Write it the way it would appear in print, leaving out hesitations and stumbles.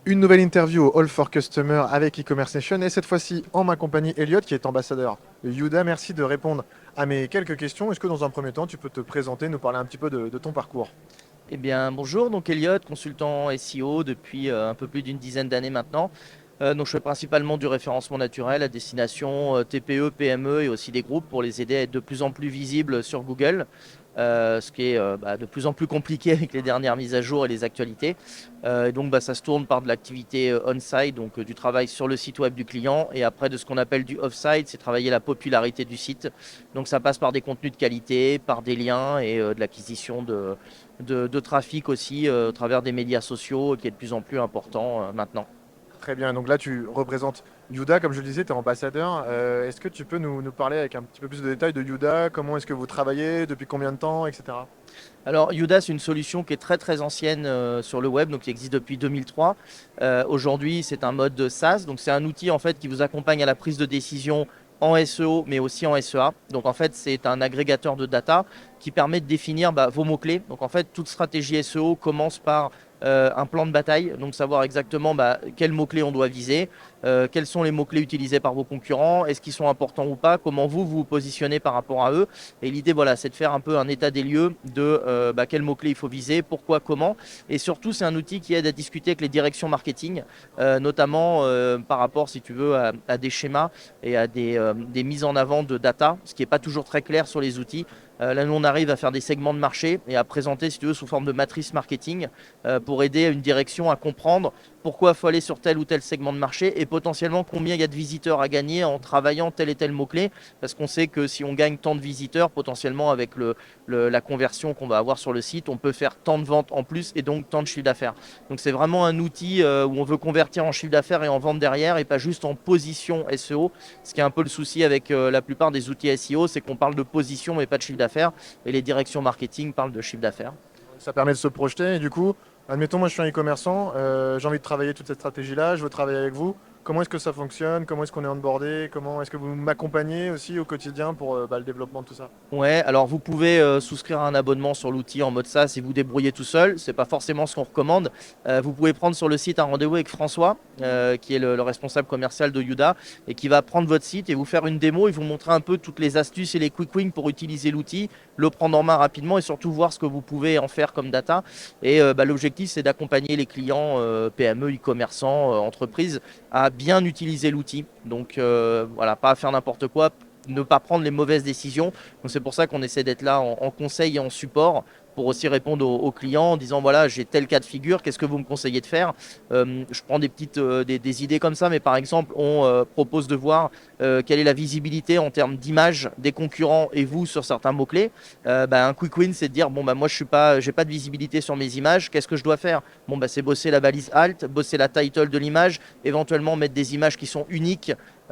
Une nouvelle interview au All for Customer avec e-commerce Nation et cette fois-ci en ma compagnie Elliot qui est ambassadeur de Yuda. Merci de répondre à mes quelques questions. Est-ce que dans un premier temps tu peux te présenter, nous parler un petit peu de ton parcours? Eh bien, bonjour, donc Elliot, consultant SEO depuis un peu plus d'une dizaine d'années maintenant. Donc, je fais principalement du référencement naturel à destination TPE, PME et aussi des groupes pour les aider à être de plus en plus visibles sur Google, ce qui est de plus en plus compliqué avec les dernières mises à jour et les actualités. Et donc, ça se tourne par de l'activité on-site, donc du travail sur le site web du client, et après de ce qu'on appelle du off-site, c'est travailler la popularité du site. Donc, ça passe par des contenus de qualité, par des liens et de l'acquisition de trafic aussi au travers des médias sociaux qui est de plus en plus important maintenant. Très bien, donc là tu représentes Yuda, comme je le disais, tu es ambassadeur. Est-ce que tu peux nous parler avec un petit peu plus de détails de Yuda? Comment est-ce que vous travaillez? Depuis combien de temps? Etc. Alors Yuda, c'est une solution qui est très très ancienne sur le web, donc qui existe depuis 2003. Aujourd'hui, c'est un mode de SaaS, donc c'est un outil en fait qui vous accompagne à la prise de décision en SEO, mais aussi en SEA. Donc en fait, c'est un agrégateur de data qui permet de définir vos mots-clés. Donc en fait, toute stratégie SEO commence par un plan de bataille, donc savoir exactement quels mots-clés on doit viser, quels sont les mots-clés utilisés par vos concurrents, est-ce qu'ils sont importants ou pas, comment vous vous positionnez par rapport à eux. Et l'idée, voilà, c'est de faire un peu un état des lieux de quels mots-clés il faut viser, pourquoi, comment. Et surtout, c'est un outil qui aide à discuter avec les directions marketing, notamment par rapport, si tu veux, à des schémas et à des mises en avant de data, ce qui n'est pas toujours très clair sur les outils. Là, nous, on arrive à faire des segments de marché et à présenter, si tu veux, sous forme de matrice marketing pour aider une direction à comprendre pourquoi il faut aller sur tel ou tel segment de marché et potentiellement combien il y a de visiteurs à gagner en travaillant tel et tel mot-clé. Parce qu'on sait que si on gagne tant de visiteurs, potentiellement avec la conversion qu'on va avoir sur le site, on peut faire tant de ventes en plus et donc tant de chiffre d'affaires. Donc c'est vraiment un outil où on veut convertir en chiffre d'affaires et en vente derrière et pas juste en position SEO. Ce qui est un peu le souci avec la plupart des outils SEO, c'est qu'on parle de position mais pas de chiffre d'affaires et les directions marketing parlent de chiffre d'affaires. Ça permet de se projeter et du coup, admettons, moi je suis un e-commerçant, j'ai envie de travailler toute cette stratégie-là, je veux travailler avec vous. Comment est-ce que ça fonctionne? Comment est-ce qu'on est onboardé? Comment est-ce que vous m'accompagnez aussi au quotidien pour le développement de tout ça? Ouais, alors vous pouvez souscrire un abonnement sur l'outil en mode SaaS et vous débrouiller tout seul. C'est pas forcément ce qu'on recommande. Vous pouvez prendre sur le site un rendez-vous avec François, qui est le responsable commercial de Yuda, et qui va prendre votre site et vous faire une démo et vous montrer un peu toutes les astuces et les quick wins pour utiliser l'outil, le prendre en main rapidement et surtout voir ce que vous pouvez en faire comme data. Et l'objectif, c'est d'accompagner les clients PME, e-commerçants, entreprises à bien utiliser l'outil. Donc voilà, pas à faire n'importe quoi, ne pas prendre les mauvaises décisions. Donc c'est pour ça qu'on essaie d'être là en conseil et en support pour aussi répondre aux clients en disant voilà, j'ai tel cas de figure, qu'est-ce que vous me conseillez de faire? Je prends des petites des idées comme ça, mais par exemple on propose de voir quelle est la visibilité en termes d'image des concurrents et vous sur certains mots clés. Un quick win, c'est de dire bon moi j'ai pas de visibilité sur mes images, qu'est-ce que je dois faire? Bon c'est bosser la balise alt, bosser la title de l'image, éventuellement mettre des images qui sont uniques